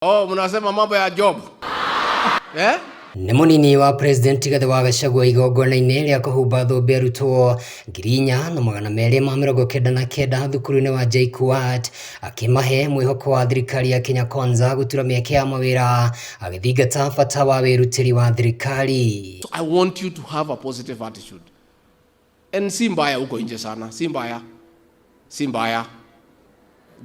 Oh, mnasema mambo ya job. Eh? Nĩ mũnini wa president Gachagua igongona-inĩ rĩa kũhumba thũmbĩ arutwo 4,299 thukuru-inĩ wa JKUAT akĩmahe mwĩhoko wa thirikari ya Kenya Kwanza gũtura mĩeke ya mawĩra agĩthingata bata wa wĩrutĩri wa thirikari. So I want you to have a positive attitude. And si mbaya huko nje sana, si mbaya. Si mbaya.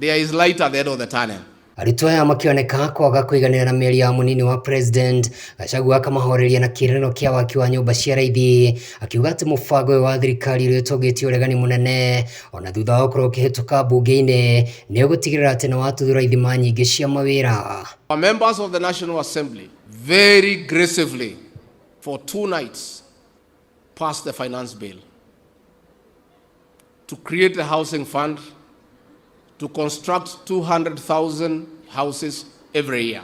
There is light at the end of the tunnel. Arutwo aya makĩoneka kwaga kũiganĩra na mĩario ya mũnini wa president Gachagua akamahoreria na kĩrĩro kĩa waki wa nyũmba cia raithi akiuga atĩ mũbango ũyũ wa thirikari ũrĩa ũtũngĩtie ũregani mũnene ona thutha wa gũkorwo ũkĩhĩtũka mbunge-inĩ nĩ ũgũtigĩrĩra atĩ nĩ watuthũra ithima nyingĩ cia mawĩra. Our members of the National Assembly very aggressively for 2 nights passed the finance bill to create a housing fund to construct 200,000 houses every year.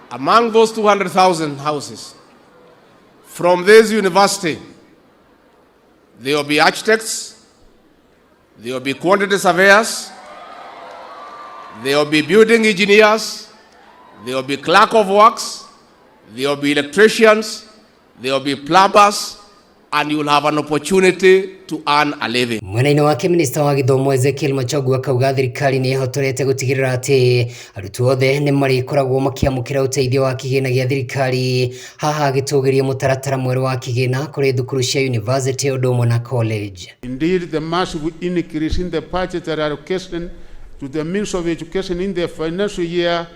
Among those 200,000 houses, from this university, there will be architects, there will be quantity surveyors, there will be building engineers, there will be clerk of works, there will be electricians, there will be plumbers, and you will have an opportunity to earn a living. Mwena-inĩ wake minista wa gĩthomo Ezekiel Machogu akauga thirikari nĩ ĩhotorete gũtigĩrĩra atĩ arutwo othe nĩ marĩkoragwo makĩamũkĩra ũteithio wa kĩgĩna gĩa thirikari haha agĩtũgĩria mũtaratara mwerũ wa kĩgĩna kũrĩ thukuru cia university ũndũ ũmwe na college. Indeed, the massive increase in the budgetary allocation to the Ministry of Education in the financial year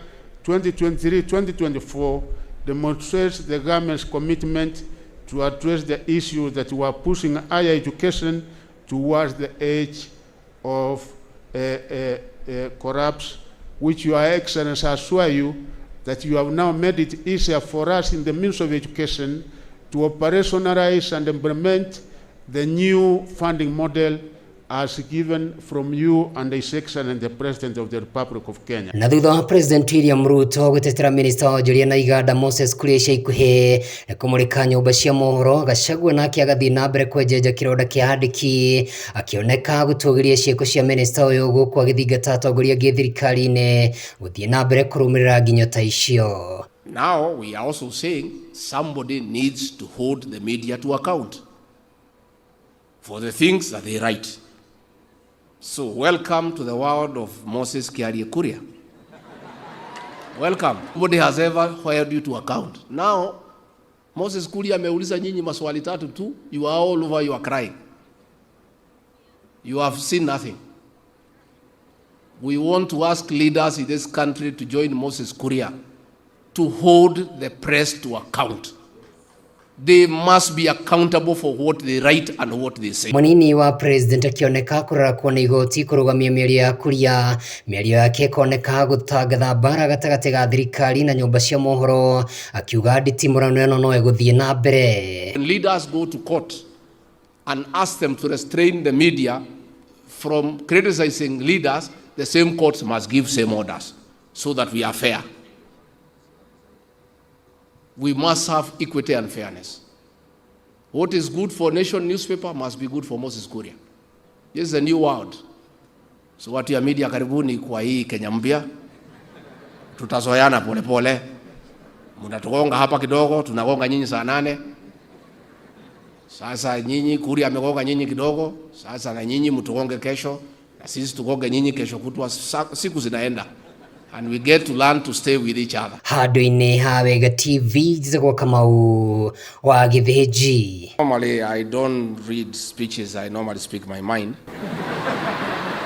2023-2024 demonstrates the government's commitment to address the issues that were pushing higher education towards the edge of collapse, which Your Excellency assure you that you have now made it easier for us in the Ministry of Education to operationalize and implement the new funding model as given from you and His Excellency the President of the Republic of Kenya. Na thutha wa President William Ruto gũtetera Minister wa Njũria na Iganda Moses Kuria ica ikuhĩ na kũmũrĩka nyũmba cia mohoro, Gachagua nake agathiĩ na mbere kwenjenja kĩronda kĩa Andiki akĩoneka gũtũgĩria ciĩko cia Minister ũyũ gũkũ agĩthingata atongoria angĩ thirikari-inĩ gũthiĩ na mbere kũrũmĩrĩra nginyo ta icio. Now we are also saying somebody needs to hold the media to account for the things that they write. So welcome to the world of Moses Kuria. Welcome. Nobody has ever held you to account. Now, Moses Kuria ameuliza nyinyi maswali tatu tu. You are all over, you are crying. You have seen nothing. We want to ask leaders in this country to join Moses Kuria to hold the press to account. They must be accountable for what they write and what they say. Mũnini wa president akĩoneka kũrora kuona igoti kũrũgamia mĩario ya Kuria, mĩario yake ĩkoneka gũtangatha mbara gatagatĩ ga thirikari na nyũmba cia mohoro akiuga nditimũrano ĩno no ĩgũthiĩ na mbere. When leaders go to court and ask them to restrain the media from criticizing leaders, the same courts must give same orders so that we are fair. We must have equity and fairness. What is good for Nation newspaper must be good for Moses Kuria. This is a new world. So watu ya media karibuni kwa hii Kenya mpya. Tutazoeana pole pole. Mnatugonga hapa kidogo, tunagonga nyinyi saa 8. Sasa nyinyi Kuria amegonga nyinyi kidogo, sasa na nyinyi mtugonge kesho, na sisi tugonge nyinyi kesho kutwa, siku zinaenda. And we get to learn to stay with each other. Handũ-inĩ ha Wega TV njithagwo Kamau wa Gĩthĩnji. Normally I don't read speeches, I normally speak my mind.